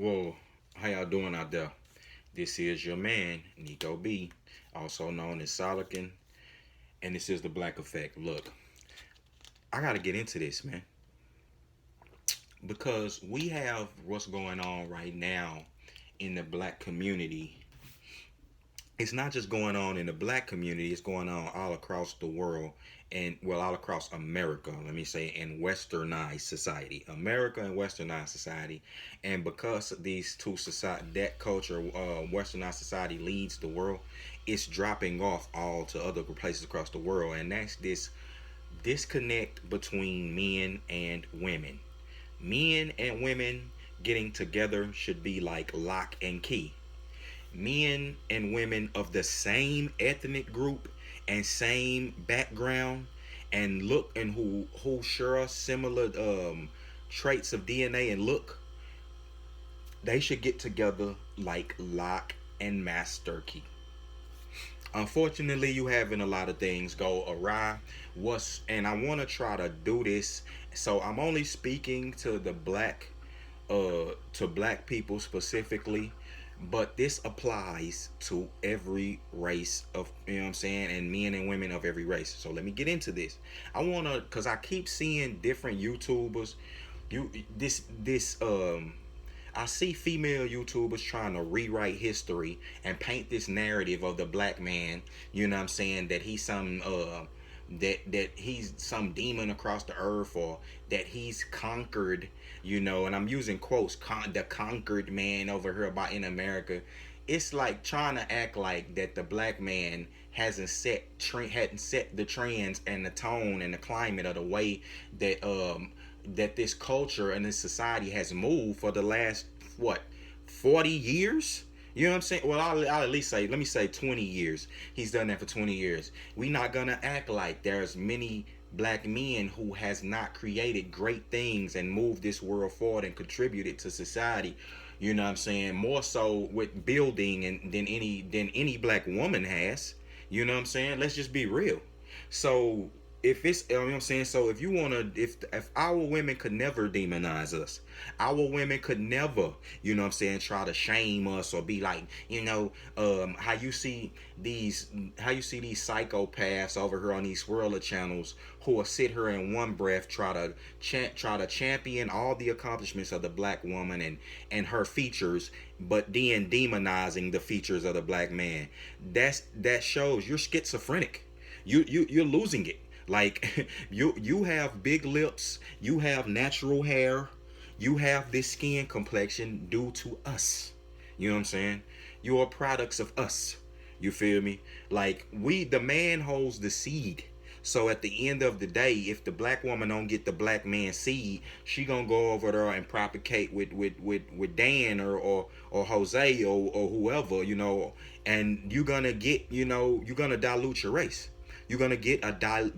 Well, how y'all doing out there? This is your man, Nico B, also known as Solican, and this is the Black Effect. Look, I gotta get into this, man, because we have what's going on right now in the black community. It's not just going on in the black community, it's going on all across the world and well all across America, let me say, in westernized society. America and westernized society. And because these two society that culture westernized society leads the world, it's dropping off all to other places across the world. And that's this disconnect between men and women. Men and women getting together should be like lock and key. Men and women of the same ethnic group and same background and look and who share similar traits of DNA and look, they should get together like lock and master key. Unfortunately, you having a lot of things go awry. What's and I want to try to do this, so I'm only speaking to black people specifically, but this applies to every race of, you know what I'm saying, and men and women of every race. So let me get into this. I want to cuz I keep seeing different YouTubers you this I see female YouTubers trying to rewrite history and paint this narrative of the black man, you know what I'm saying, that he's some that he's some demon across the earth, or that he's conquered, and I'm using quotes, the conquered man over here by in America. It's like trying to act like that the black man hadn't set the trends and the tone and the climate of the way that this culture and this society has moved for the last what 40 years. You know what I'm saying? Well, I'll at least say, let me say 20 years. He's done that for 20 years. We not gonna act like there's many black men who has not created great things and moved this world forward and contributed to society. You know what I'm saying? More so with building and than any black woman has. You know what I'm saying? Let's just be real. So if it's, you know what I'm saying, so if you want to, if our women could never demonize us, our women could never, you know what I'm saying, try to shame us or be like, how you see these psychopaths over here on these swirler channels who will sit here in one breath try to champion all the accomplishments of the black woman and her features, but then demonizing the features of the black man. That shows you're schizophrenic. You're losing it. Like you have big lips, you have natural hair, you have this skin complexion due to us. You know what I'm saying? You are products of us. You feel me? Like the man holds the seed. So at the end of the day, if the black woman don't get the black man seed, she gonna go over there and propagate with Dan or Jose or whoever, and you're gonna get, you're gonna dilute your race. You're gonna get the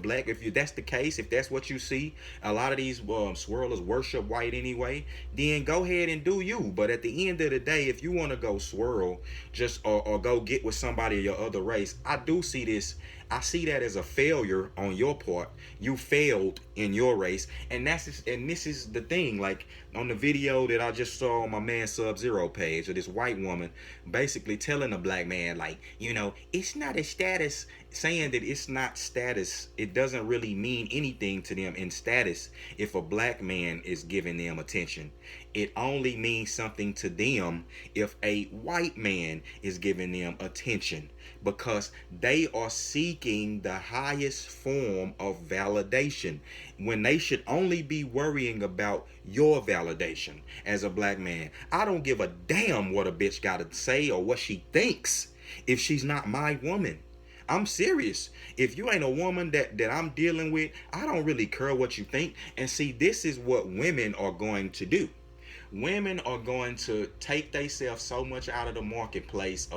black. If you that's the case, if that's what you see, a lot of these swirlers worship white anyway. Then go ahead and do you. But at the end of the day, if you want to go swirl, just or go get with somebody of your other race, I do see this. I see that as a failure on your part. You failed in your race, and this is the thing. Like on the video that I just saw on my man Sub Zero page, of this white woman basically telling a black man, like, it's not a status, saying that it's not status. It doesn't really mean anything to them in status if a black man is giving them attention. It only means something to them if a white man is giving them attention, because they are seeking the highest form of validation when they should only be worrying about your validation as a black man. I don't give a damn what a bitch gotta say or what she thinks if she's not my woman. I'm serious. If you ain't a woman that I'm dealing with, I don't really care what you think. And see, this is what women are going to do. Women are going to take themselves so much out of the marketplace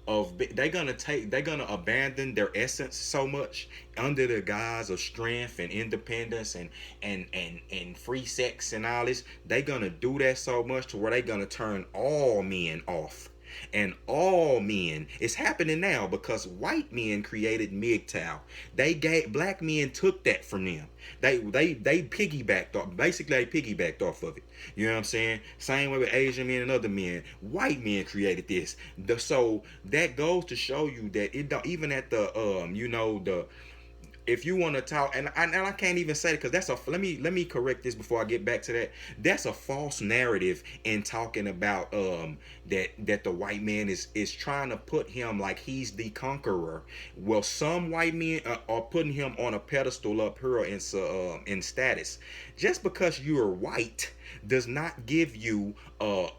they're gonna abandon their essence so much under the guise of strength and independence and free sex and all this. They're gonna do that so much to where they're gonna turn all men off. And all men, it's happening now because white men created MGTOW. Black men took that from them. They piggybacked off, basically they piggybacked off of it. You know what I'm saying? Same way with Asian men and other men. White men created this. So that goes to show you that it don't, even at the the, if you want to talk, and I can't even say it because that's a, let me correct this before I get back to that. That's a false narrative in talking about that the white man is trying to put him like he's the conqueror. Well, some white men are putting him on a pedestal up here in status. Just because you're white does not give you a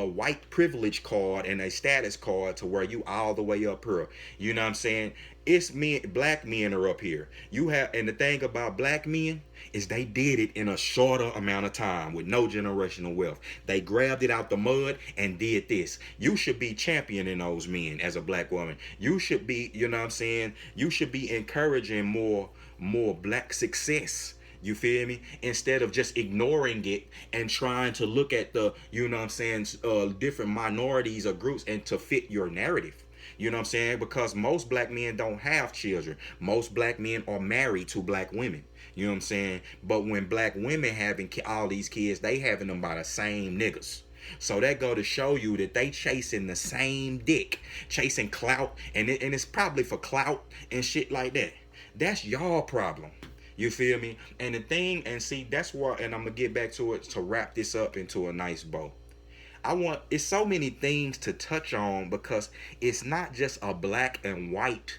white privilege card and a status card to where you all the way up here. You know what I'm saying? It's men, black men are up here. You have, and the thing about black men is they did it in a shorter amount of time with no generational wealth. They grabbed it out the mud and did this. You should be championing those men as a black woman. You should be, you know what I'm saying? You should be encouraging more black success. You feel me? Instead of just ignoring it and trying to look at the, you know what I'm saying, different minorities or groups and to fit your narrative. You know what I'm saying? Because most black men don't have children. Most black men are married to black women. You know what I'm saying? But when black women having all these kids, they having them by the same niggas. So that go to show you that they chasing the same dick, chasing clout, and it's probably for clout and shit like that. That's y'all problem. You feel me? And the thing, and see, that's why, and I'm gonna get back to it to wrap this up into a nice bow. It's so many things to touch on because it's not just a black and white,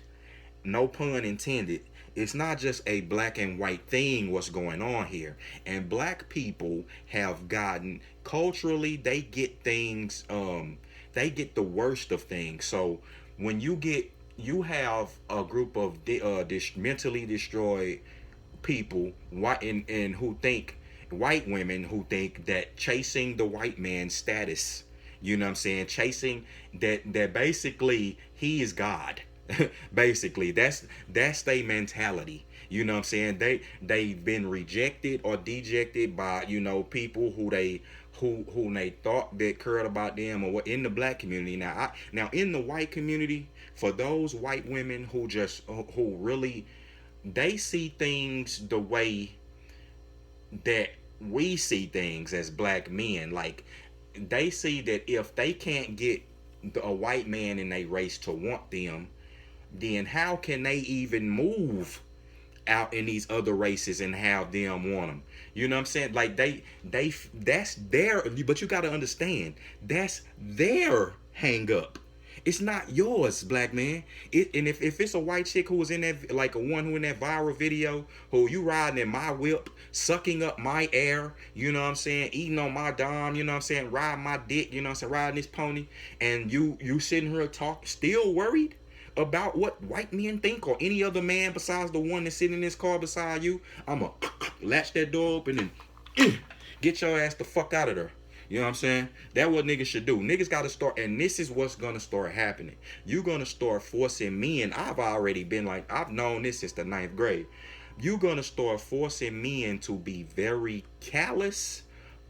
no pun intended. It's not just a black and white thing what's going on here. And black people have gotten, culturally, they get things, they get the worst of things. So when you have a group of mentally destroyed people, white and who think, white women who think that chasing the white man's status, you know what I'm saying, chasing that basically he is God. Basically that's their mentality. You know what I'm saying? They've been rejected or dejected by, you know, people who they thought that cared about them, or what in the black community. Now in the white community, for those white women who really, they see things the way that we see things as black men. Like, they see that if they can't get a white man in a race to want them, then how can they even move out in these other races and have them want them? You know what I'm saying? Like, they that's their, but you got to understand, that's their hang up. It's not yours, black man. And if it's a white chick who was in that, like a one who in that viral video, who you riding in my whip, sucking up my air, you know what I'm saying, eating on my dime, you know what I'm saying, riding my dick, you know what I'm saying, riding this pony, and you sitting here still worried about what white men think, or any other man besides the one that's sitting in this car beside you, I'ma latch that door open and get your ass the fuck out of there. You know what I'm saying? That's what niggas should do. Niggas got to start, and this is what's going to start happening. You're going to start forcing men. I've already been like, I've known this since the 9th grade. You're going to start forcing men to be very callous,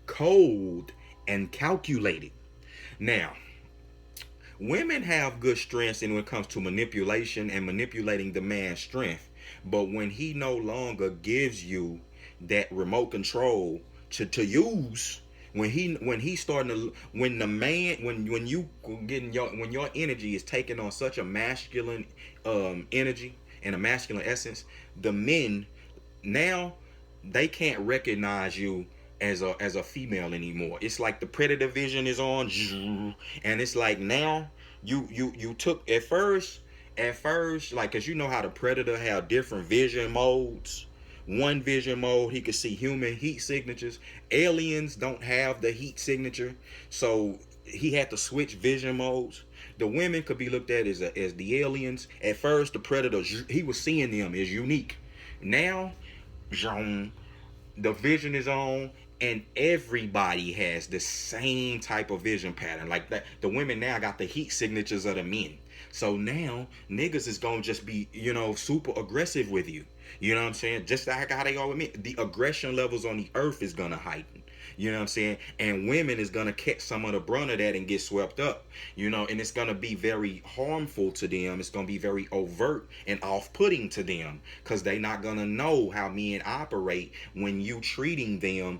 cold, and calculated. Now, women have good strengths when it comes to manipulation and manipulating the man's strength. But when he no longer gives you that remote control to use, when he's starting to, when the man, when you getting when your energy is taking on such a masculine energy and a masculine essence, the men now, they can't recognize you as a female anymore. It's like the predator vision is on, and it's like now you took at first, like, cause you know how the predator have different vision modes. One vision mode, he could see human heat signatures. Aliens don't have the heat signature, so he had to switch vision modes. The women could be looked at as the aliens. At first, the predator, he was seeing them as unique. Now, the vision is on, and everybody has the same type of vision pattern. Like that, the women now got the heat signatures of the men. So now niggas is gonna just be, you know, super aggressive with you. You know what I'm saying? Just like how they are with me. The aggression levels on the earth is gonna heighten. You know what I'm saying? And women is gonna catch some of the brunt of that and get swept up. And it's gonna be very harmful to them. It's gonna be very overt and off-putting to them because they not gonna know how men operate when you treating them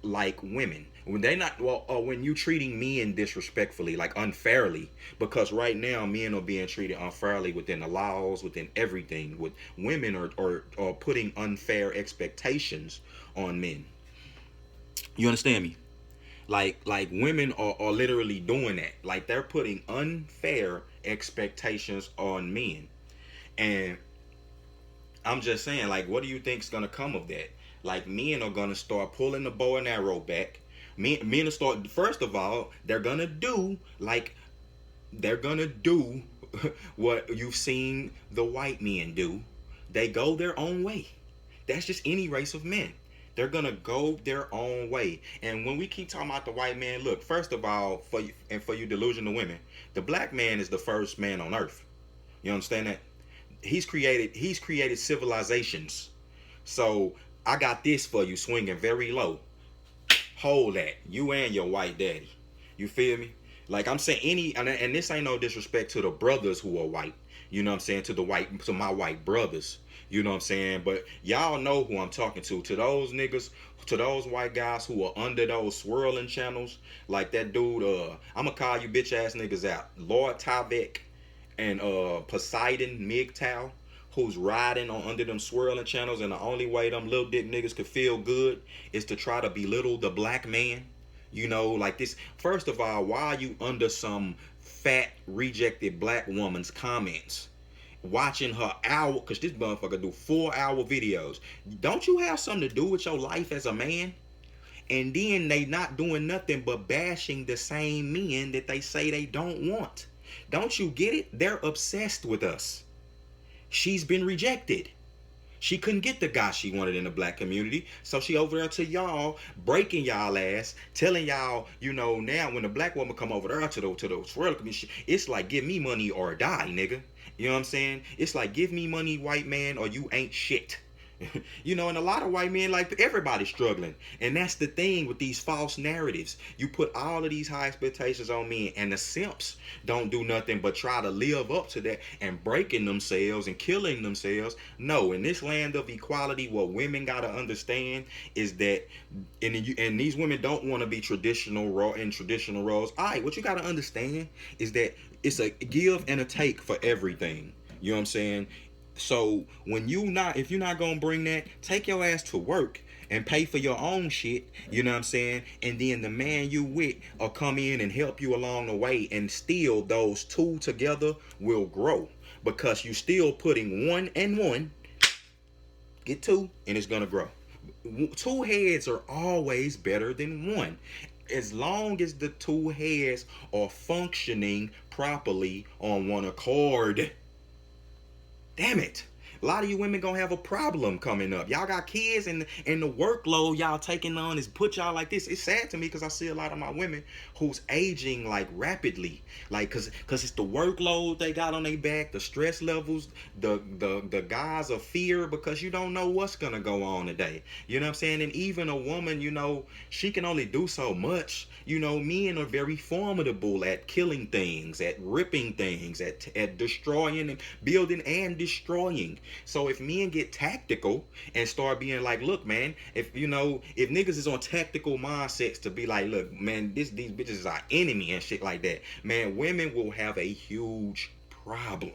like women. When they not well, when you treating men disrespectfully, like unfairly, because right now men are being treated unfairly within the laws, within everything. With women are putting unfair expectations on men. You understand me? Like women are literally doing that. Like they're putting unfair expectations on men. And I'm just saying, like, what do you think's gonna come of that? Like, men are gonna start pulling the bow and arrow back. Men will start. First of all, they're gonna do what you've seen the white men do. They go their own way. That's just any race of men. They're gonna go their own way. And when we keep talking about the white man, look, first of all, for you delusional women, the black man is the first man on earth. You understand that? He's created civilizations. So I got this for you, swinging very low. Hold that, you and your white daddy. You feel me? Like I'm saying, and this ain't no disrespect to the brothers who are white. You know what I'm saying? To my white brothers. You know what I'm saying? But y'all know who I'm talking to. To those niggas, to those white guys who are under those swirling channels, like that dude. I'ma call you bitch ass niggas out, Lord Tavek and Poseidon MGTOW, who's riding on under them swirling channels, and the only way them little dick niggas could feel good is to try to belittle the black man. Like this. First of all, why are you under some fat rejected black woman's comments? Watching her hour, because this motherfucker do 4-hour videos. Don't you have something to do with your life as a man? And then they not doing nothing but bashing the same men that they say they don't want. Don't you get it? They're obsessed with us. She's been rejected. She couldn't get the guy she wanted in the black community. So she over there to y'all, breaking y'all ass, telling y'all, now when the black woman come over there to the swirl community, it's like, give me money or die, nigga. You know what I'm saying? It's like, give me money, white man, or you ain't shit. And a lot of white men, like, everybody's struggling. And that's the thing with these false narratives. You put all of these high expectations on men, and the simps don't do nothing but try to live up to that and breaking themselves and killing themselves. No, in this land of equality, what women gotta understand is that, and these women don't want to be traditional roles. All right, what you gotta understand is that it's a give and a take for everything. You know what I'm saying? So if you're not gonna bring that, take your ass to work and pay for your own shit. You know what I'm saying? And then the man you with will come in and help you along the way, and still those two together will grow because you still putting one and one, get two, and it's gonna grow. Two heads are always better than one, as long as the two heads are functioning properly on one accord. Damn it. A lot of you women gonna have a problem coming up. Y'all got kids, and the workload y'all taking on is put y'all like this. It's sad to me because I see a lot of my women who's aging like rapidly, like cause it's the workload they got on their back, the stress levels, the guise of fear, because you don't know what's gonna go on today. You know what I'm saying? And even a woman, she can only do so much. Men are very formidable at killing things, at ripping things, at destroying and building and destroying. So if men get tactical and start being like, look, man, if niggas is on tactical mindsets to be like, look, man, these bitches is our enemy and shit like that, man, women will have a huge problem.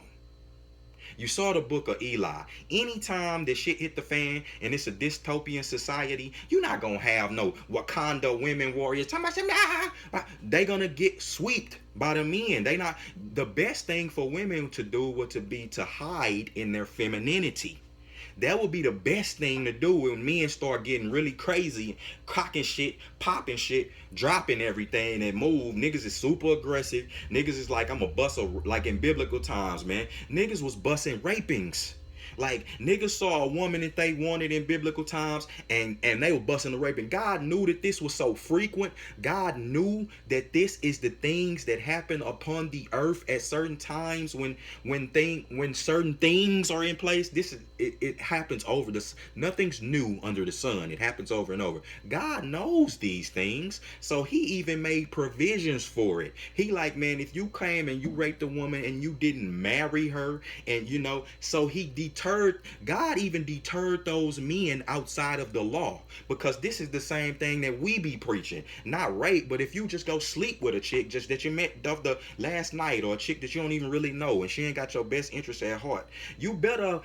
You saw the book of Eli. Anytime that shit hit the fan and it's a dystopian society, you're not gonna have no Wakanda women warriors talking about they gonna get swept by the men. They not. The best thing for women to do would to hide in their femininity. That would be the best thing to do when men start getting really crazy, cocking shit, popping shit, dropping everything and move. Niggas is super aggressive. Niggas is like, I'm a busser, like in biblical times, man. Niggas was busting rapings. Like, niggas saw a woman that they wanted in biblical times, and they were busting the rape. And God knew that this was so frequent. God knew that this is the things that happen upon the earth at certain times when certain things are in place. it happens over this. Nothing's new under the sun. It happens over and over. God knows these things, so he even made provisions for it. He like, man, if you came and you raped a woman and you didn't marry her, and so he deterred. God even deterred those men outside of the law, because this is the same thing that we be preaching. Not rape, but if you just go sleep with a chick just that you met the last night, or a chick that you don't even really know, and she ain't got your best interest at heart, you better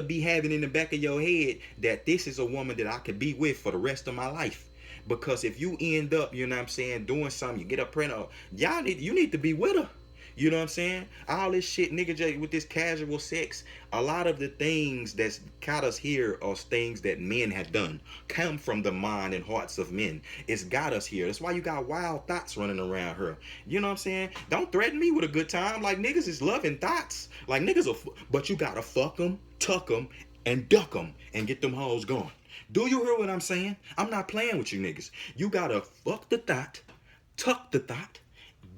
be having in the back of your head that this is a woman that I could be with for the rest of my life. Because if you end up, doing something, you get up pregnant, you need to be with her. You know what I'm saying? All this shit, nigga, with this casual sex, a lot of the things that's got us here are things that men have done, come from the mind and hearts of men. It's got us here. That's why you got wild thoughts running around her. You know what I'm saying? Don't threaten me with a good time. Like, niggas is loving thoughts. Like, niggas are, but you gotta fuck them, tuck them, and duck them, and get them hoes going. Do you hear what I'm saying? I'm not playing with you niggas. You gotta fuck the thought, tuck the thought,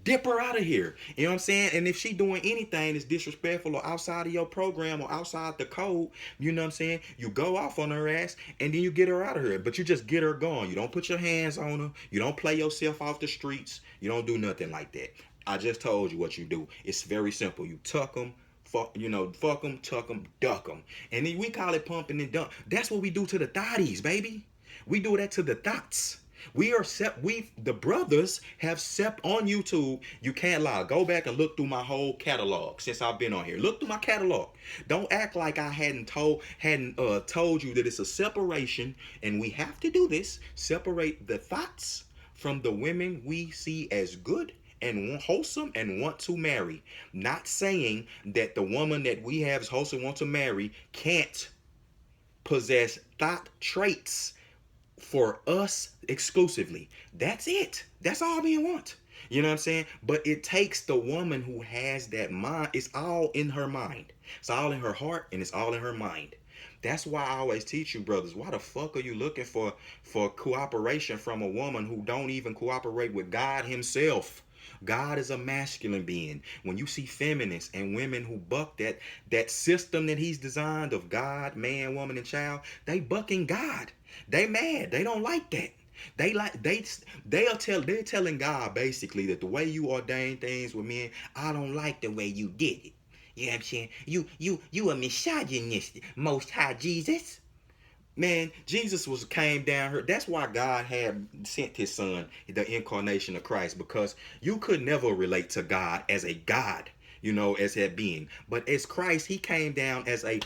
dip her out of here. You know what I'm saying? And if she doing anything that's disrespectful or outside of your program or outside the code, you know what I'm saying? You go off on her ass and then you get her out of here. But you just get her gone. You don't put your hands on her. You don't play yourself off the streets. You don't do nothing like that. I just told you what you do. It's very simple. You tuck them. Fuck them, tuck them, duck them. And then we call it pumping and dump. That's what we do to the thotties, baby. We do that to the thots. The brothers have stepped on YouTube. You can't lie. Go back and look through my whole catalog since I've been on here. Look through my catalog. Don't act like I hadn't told you that it's a separation, and we have to do this. Separate the thoughts from the women we see as good and wholesome and want to marry. Not saying that the woman that we have as wholesome want to marry can't possess thought traits for us exclusively. That's it. That's all we want. You know what I'm saying? But it takes the woman who has that mind. It's all in her mind. It's all in her heart, and it's all in her mind. That's why I always teach you, brothers, why the fuck are you looking for cooperation from a woman who don't even cooperate with God himself? God is a masculine being. When you see feminists and women who buck that system that he's designed of God, man, woman, and child, they bucking God. They mad. They don't like that. They're telling God basically that the way you ordain things with men, I don't like the way you did it. You know what I'm saying? You a misogynist, Most High Jesus. Man, Jesus came down here. That's why God had sent his son, the incarnation of Christ, because you could never relate to God as a God, as that being. But as Christ, he came down as a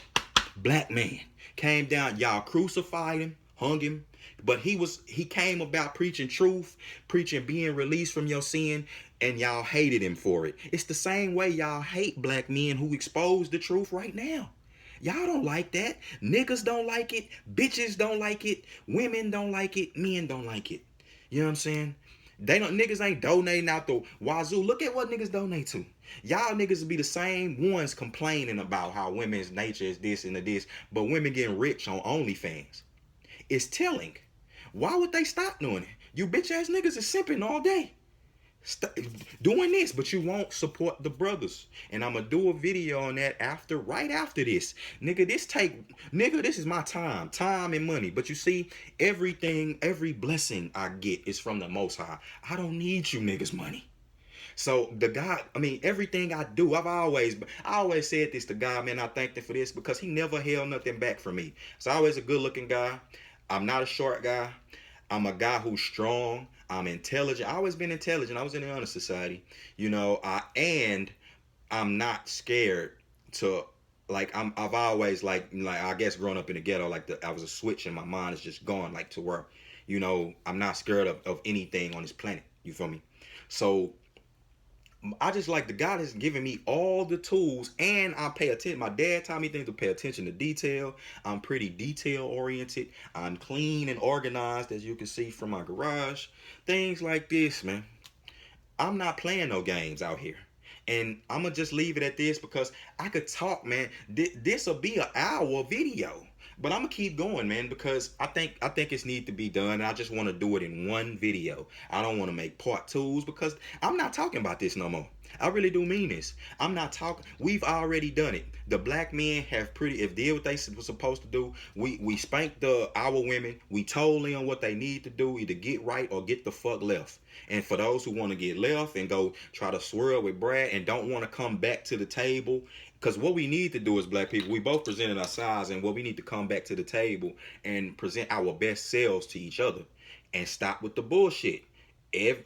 black man. Came down, y'all crucified him, hung him. But he came about preaching truth, preaching being released from your sin, and y'all hated him for it. It's the same way y'all hate black men who expose the truth right now. Y'all don't like that. Niggas don't like it. Bitches don't like it. Women don't like it. Men don't like it. You know what I'm saying? Niggas ain't donating out the wazoo. Look at what niggas donate to. Y'all niggas will be the same ones complaining about how women's nature is this and this, but women getting rich on OnlyFans. It's telling. Why would they stop doing it? You bitch ass niggas is simping all day. Doing this, but you won't support the brothers. And I'm gonna do a video on that right after this. Nigga, this is my time and money. But you see, every blessing I get is from the Most High. I don't need you niggas money. So everything I do, I always said this to God, man, I thanked him for this because he never held nothing back from me. So I'm always a good looking guy. I'm not a short guy. I'm a guy who's strong. I'm intelligent. I always been intelligent. I was in the honor society, and I'm not scared to I've always I guess growing up in the ghetto, I was a switch and my mind is just gone to where, I'm not scared of anything on this planet. You feel me? So I just the God has given me all the tools, and I pay attention. My dad taught me things to pay attention to detail. I'm pretty detail oriented. I'm clean and organized, as you can see from my garage. Things like this, man. I'm not playing no games out here. And I'm going to just leave it at this because I could talk, man. This will be an hour video. But I'm gonna keep going, man, because I think it's need to be done, and I just want to do it in one video. I don't want to make part twos because I'm not talking about this no more. I really do mean this. I'm not talking. We've already done it. The black men have pretty if did what they were supposed to do. We spanked our women. We told them what they need to do, either get right or get the fuck left. And for those who want to get left and go try to swirl with Brad and don't want to come back to the table, because what we need to do as black people, we both presented our sides, and what we need to come back to the table and present our best selves to each other and stop with the bullshit.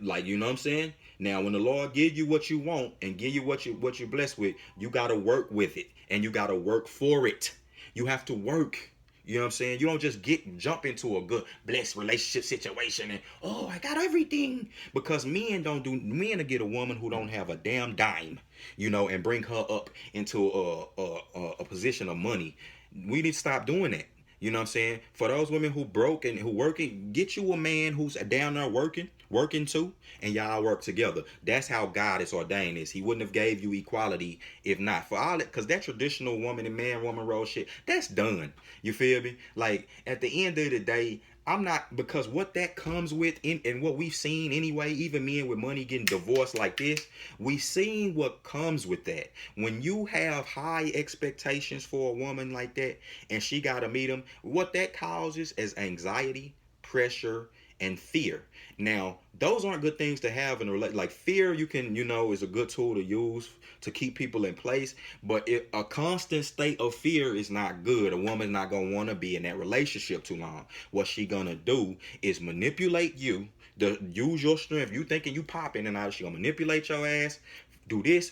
Like, you know what I'm saying? Now, when the Lord give you what you want and give you what you're blessed with, you gotta work with it and you gotta work for it. You have to work. You know what I'm saying? You don't just jump into a good blessed relationship situation and oh, I got everything, because men to get a woman who don't have a damn dime, and bring her up into a position of money. We need to stop doing that. You know what I'm saying? For those women who broke and who working, get you a man who's down there working too, and y'all work together. That's how God has ordained this. He wouldn't have gave you equality if not for all it, because that traditional woman and man woman role shit, that's done. You feel me? Like at the end of the day, I'm not, because what that comes with and what we've seen anyway, even men with money getting divorced like this, we've seen what comes with that. When you have high expectations for a woman like that and she got to meet them, what that causes is anxiety, pressure, and fear. Now, those aren't good things to have in a relationship. Like fear, you can, is a good tool to use to keep people in place. But a constant state of fear is not good. A woman's not gonna want to be in that relationship too long. What she gonna do is manipulate you. Use your strength. You thinking you popping, and now she gonna manipulate your ass. Do this,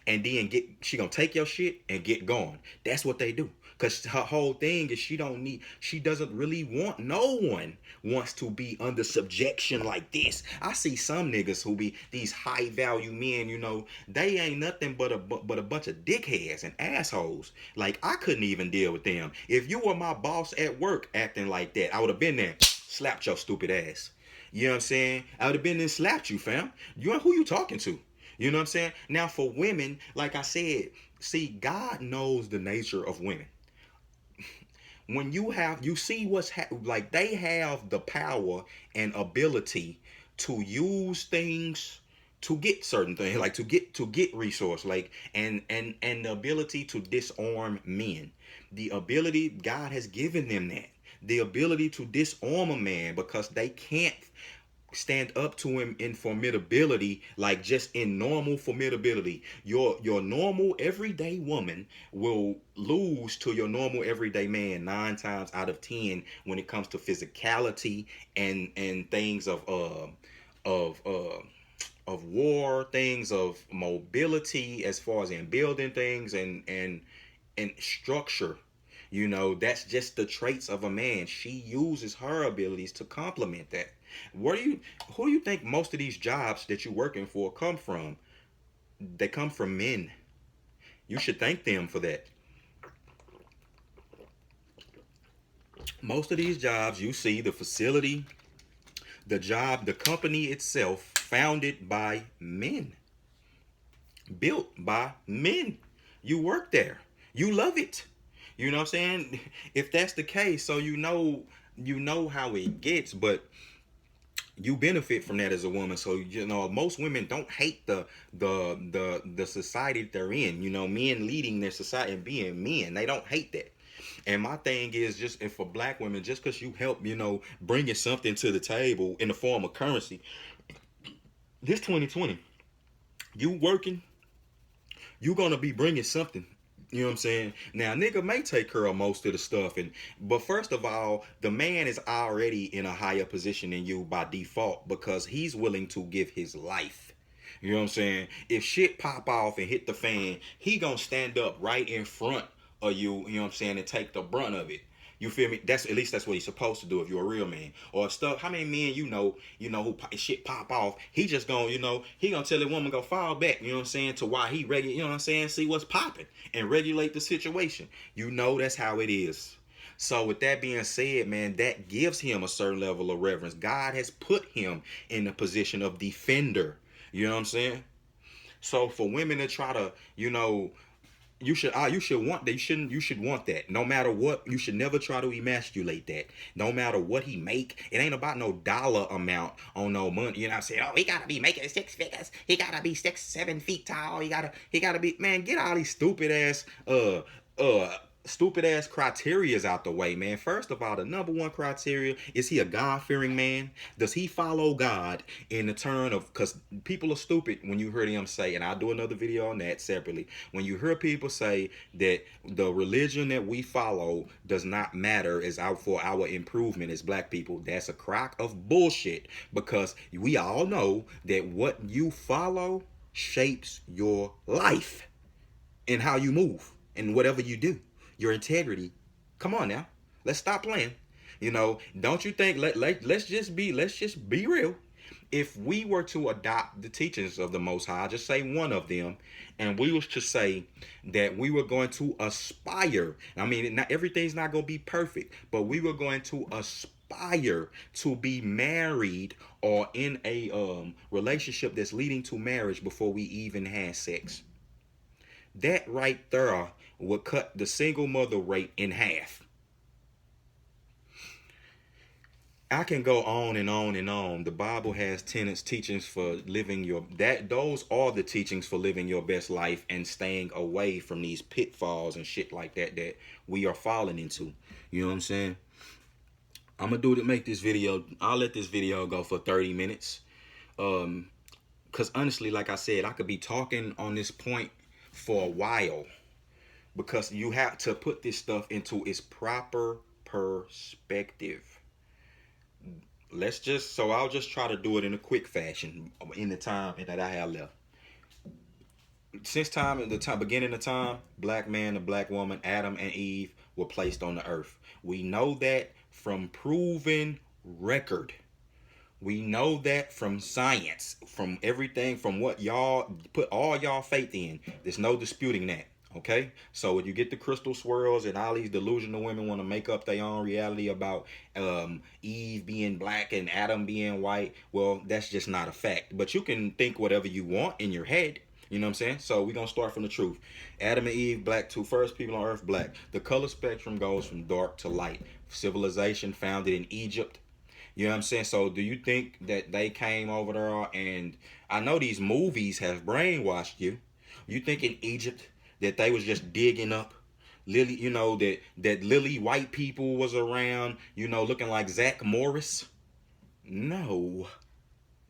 and then she gonna take your shit and get gone. That's what they do. Because her whole thing is she doesn't really want, no one wants to be under subjection like this. I see some niggas who be these high value men, they ain't nothing but a bunch of dickheads and assholes. Like, I couldn't even deal with them. If you were my boss at work acting like that, I would have been there, slapped your stupid ass. You know what I'm saying? I would have been there and slapped you, fam. You know who you talking to? You know what I'm saying? Now for women, like I said, see, God knows the nature of women. When you see like they have the power and ability to use things to get certain things, like to get resource, like and the ability to disarm men. The ability, God has given them that. The ability to disarm a man because they can't stand up to him in formidability, like just in normal formidability. Your normal everyday woman will lose to your normal everyday man 9 times out of 10 when it comes to physicality and things of war, things of mobility, as far as in building things and structure. That's just the traits of a man. She uses her abilities to complement that. Who do you think most of these jobs that you're working for come from? They come from men. You should thank them for that. Most of these jobs, you see the facility, the job, the company itself, founded by men, built by men. You work there. You love it. You know what I'm saying? If that's the case, so you know how it gets, but you benefit from that as a woman. So most women don't hate the society that they're in. Men leading their society and being men, they don't hate that. And my thing is, just if for black women, just because you help, bringing something to the table in the form of currency, this 2020, you working, you gonna be bringing something. You know what I'm saying? Now, nigga may take care of most of the stuff, but first of all, the man is already in a higher position than you by default because he's willing to give his life. You know what I'm saying? If shit pop off and hit the fan, he gonna stand up right in front of you. You know what I'm saying? And take the brunt of it. You feel me? That's at least that's what he's supposed to do if you're a real man. Or stuff. How many men who shit pop off? He just gonna he gonna tell the woman go fall back. You know what I'm saying? To why he regulate. You know what I'm saying? See what's popping and regulate the situation. That's how it is. So with that being said, man, that gives him a certain level of reverence. God has put him in a position of defender. You know what I'm saying? So for women to try to you should want that. You should want that. No matter what, you should never try to emasculate that. No matter what he make, it ain't about no dollar amount on no money. You know what I'm saying? Oh, he gotta be making 6 figures. He gotta be 6, 7 feet tall. He gotta be, man, get all these uh stupid ass criterias out the way, man. First of all, the number one criteria is he a God fearing man? Does he follow God in the turn of, because people are stupid when you hear them say, and I'll do another video on that separately. When you hear people say that the religion that we follow does not matter as out for our improvement as black people, that's a crock of bullshit, because we all know that what you follow shapes your life and how you move and whatever you do, your integrity. Come on now, let's stop playing. Don't you think, let's just be real. If we were to adopt the teachings of the Most High, just say one of them, and we was to say that we were going to aspire, I mean, not everything's not going to be perfect, but we were going to aspire to be married or in a relationship that's leading to marriage before we even had sex. That right there would cut the single mother rate in half. I can go on and on and on. The Bible has tenets, teachings for living those are the teachings for living your best life and staying away from these pitfalls and shit like that we are falling into. You know what I'm saying? I'm gonna make this video. I'll let this video go for 30 minutes. Cause honestly, like I said, I could be talking on this point for a while, because you have to put this stuff into its proper perspective. I'll just try to do it in a quick fashion in the time that I have left. Since beginning of time, black man and black woman, Adam and Eve, were placed on the earth. We know that from proven record. We know that from science, from everything, from what y'all put all y'all faith in. There's no disputing that. Okay, so when you get the crystal swirls and all these delusional women want to make up their own reality about Eve being black and Adam being white, well, that's just not a fact. But you can think whatever you want in your head. You know what I'm saying? So we're going to start from the truth. Adam and Eve, black, two first people on earth, black. The color spectrum goes from dark to light. Civilization founded in Egypt. You know what I'm saying? So do you think that they came over there, and I know these movies have brainwashed you. You think in Egypt that they was just digging up lily, that lily white people was around, looking like Zach Morris? No,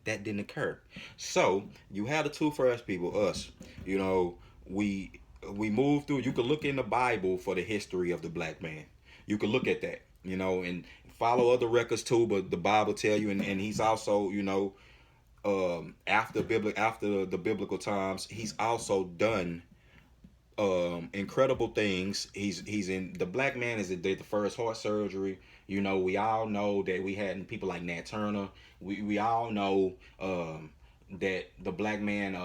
that didn't occur. So you had the two first people, us. We moved through. You could look in the Bible for the history of the black man. You could look at that, and follow other records too. But the Bible tell you, and he's also, after the biblical times, he's also done incredible things. He's in the black man is did the first heart surgery. We all know that we had people like Nat Turner. We all know that the black man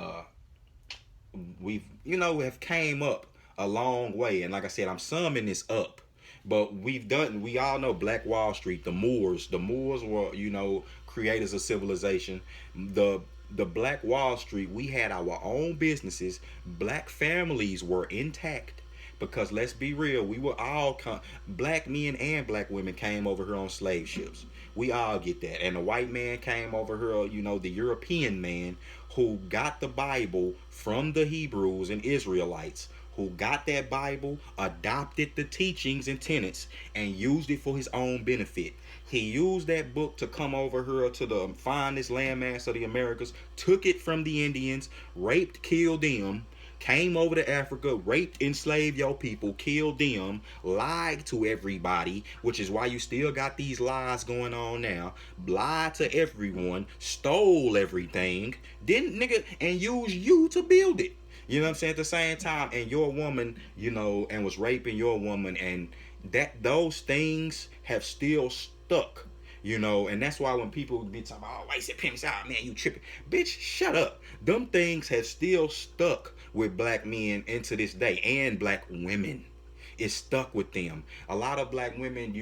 we've have came up a long way. And like I said, I'm summing this up. But we all know Black Wall Street, the Moors. The Moors were, creators of civilization. The Black Wall Street, we had our own businesses. Black families were intact, because let's be real, we were all black men and black women came over here on slave ships. We all get that. And the white man came over here, the European man who got the Bible from the Hebrews and Israelites, who got that Bible, adopted the teachings and tenets, and used it for his own benefit. He used that book to come over here to the finest landmass of the Americas, took it from the Indians, raped, killed them, came over to Africa, raped, enslaved your people, killed them, lied to everybody, which is why you still got these lies going on now, lied to everyone, stole everything, and used you to build it. You know what I'm saying? At the same time, and your woman, and was raping your woman, and those things have still stuck, and that's why when people be talking about, white supremacy, man, you tripping. Bitch, shut up. Them things have still stuck with black men into this day, and black women. is stuck with them. A lot of black women,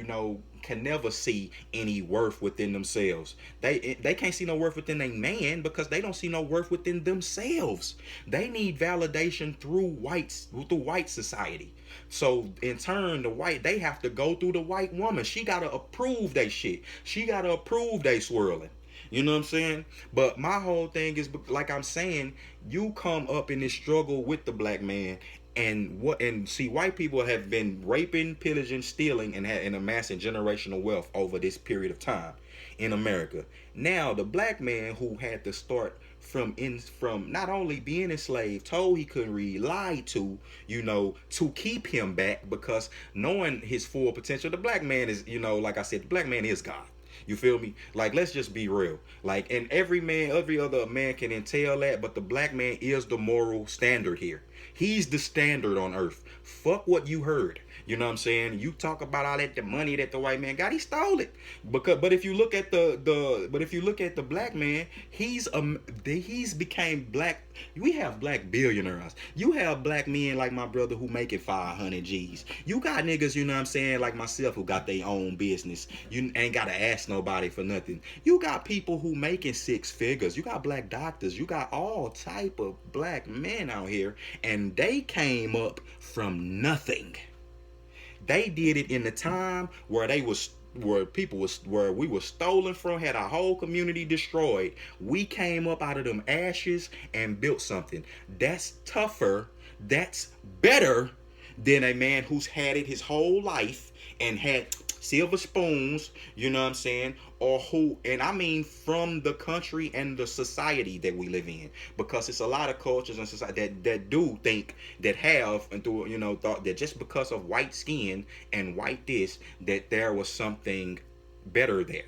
can never see any worth within themselves. They can't see no worth within a man because they don't see no worth within themselves. They need validation through white society. So in turn, they have to go through the white woman. She gotta approve they shit. She gotta approve they swirling. You know what I'm saying? But my whole thing is, like I'm saying, you come up in this struggle with the black man, and see, white people have been raping, pillaging, stealing, and amassing generational wealth over this period of time in America. Now the black man who had to start from not only being enslaved, told he couldn't read, lied to, to keep him back, because knowing his full potential, the black man is, like I said, the black man is God. You feel me? Like, let's just be real. Like, and every other man can entail that, but the black man is the moral standard here. He's the standard on earth. Fuck what you heard. You know what I'm saying? You talk about all that the money that the white man got, he stole it. But if you look at the black man, he's became black. We have black billionaires. You have black men like my brother who making 500 G's. You got niggas, you know what I'm saying, like myself, who got their own business. You ain't gotta ask nobody for nothing. You got people who making 6 figures. You got black doctors. You got all type of black men out here, and they came up from nothing. They did it in the time where where we were stolen from, had our whole community destroyed. We came up out of them ashes and built something. That's tougher. That's better than a man who's had it his whole life and had silver spoons, you know what I'm saying? Or who, and I mean from the country and the society that we live in, because it's a lot of cultures and society that do think, that have, and through, thought that just because of white skin and white this, that there was something better there.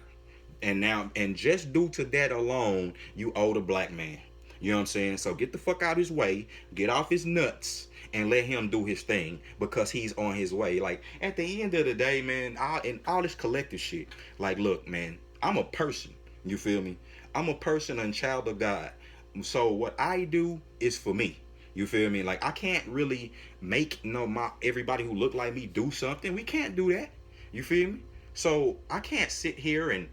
And just due to that alone, you owe the black man. You know what I'm saying? So get the fuck out his way, get off his nuts, and let him do his thing, because he's on his way. Like, at the end of the day, man, all this collective shit, like, look, man, I'm a person. You feel me? I'm a person and child of God. So what I do is for me. You feel me? Like, I can't really make everybody who look like me do something. We can't do that. You feel me? So I can't sit here and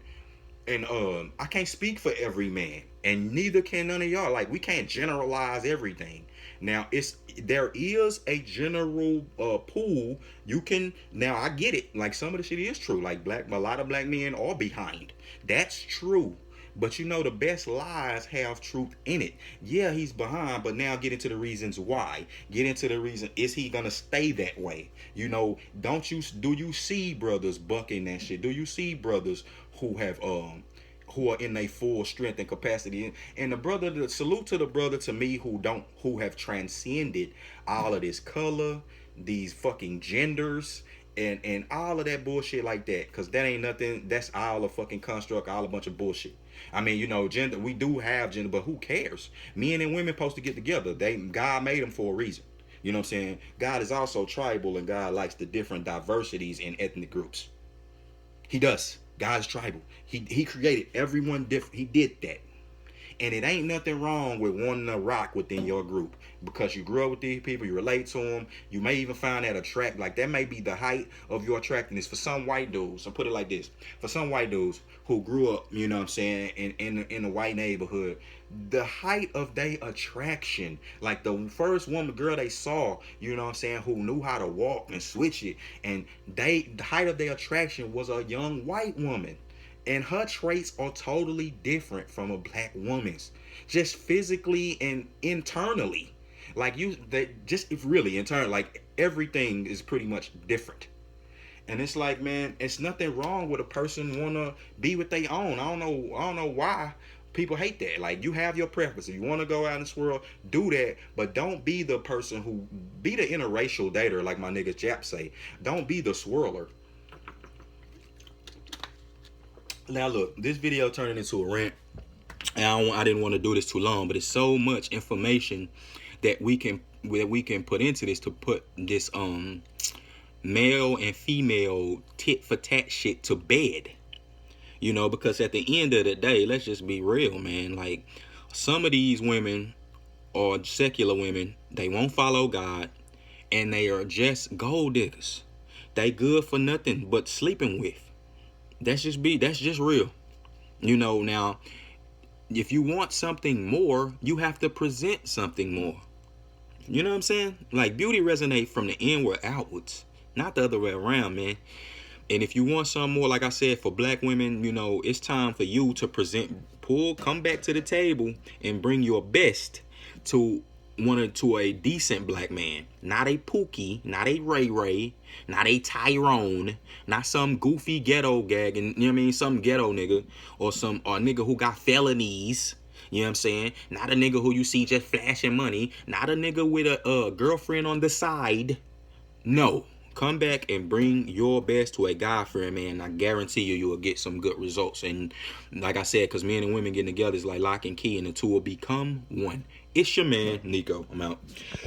I can't speak for every man, and neither can none of y'all. Like, we can't generalize everything. Now, there is a general pool. You can, now I get it. Like, some of the shit is true. Like, a lot of black men are behind. That's true. But the best lies have truth in it. Yeah, he's behind, but now get into the reasons why. Get into the reason, is he gonna stay that way? Do you see brothers bucking that shit? Do you see brothers who are in their full strength and capacity? And the salute to the brother, to me, who have transcended all of this color, these fucking genders, and all of that bullshit like that, because that ain't nothing. That's all a fucking construct, all a bunch of bullshit. I mean, gender, we do have gender, but who cares? Men and women supposed to get together. God made them for a reason. You know what I'm saying? God is also tribal, and God likes the different diversities in ethnic groups. He does. God is tribal. He created everyone different. He did that. And it ain't nothing wrong with wanting to rock within your group, because you grew up with these people, you relate to them. You may even find that like, that may be the height of your attractiveness for some white dudes. I'll put it like this: for some white dudes who grew up, you know what I'm saying, in a white neighborhood, the height of their attraction, like the first girl they saw, you know what I'm saying, who knew how to walk and switch it, and the height of their attraction was a young white woman. And her traits are totally different from a black woman's, just physically and internally. Like, really internal, like, everything is pretty much different. And it's like, man, it's nothing wrong with a person wanna be with their own. I don't know why people hate that. Like, you have your preference. If you want to go out in this world, do that. But don't be the person be the interracial dater, like my nigga Jap say. Don't be the swirler. Now look, this video turning into a rant, and I didn't want to do this too long, but it's so much information that we can put into this, to put this male and female tit for tat shit to bed. Because at the end of the day, let's just be real, man. Like, some of these women are secular women. They won't follow God, and they are just gold diggers. They good for nothing but sleeping with. That's just real. Now if you want something more, you have to present something more. You know what I'm saying? Like, beauty resonate from the inward outwards, not the other way around, man. And if you want some more, like I said, for black women, it's time for you to come back to the table and bring your best to to a decent black man. Not a Pookie, not a Ray Ray, not a Tyrone, not some goofy ghetto gag, and some ghetto nigga, or a nigga who got felonies. You know what I'm saying? Not a nigga who you see just flashing money. Not a nigga with a girlfriend on the side. No. Come back and bring your best to a guy friend, man. I guarantee you will get some good results. And like I said, because men and women getting together is like lock and key, and the two will become one. It's your man, Nico. I'm out.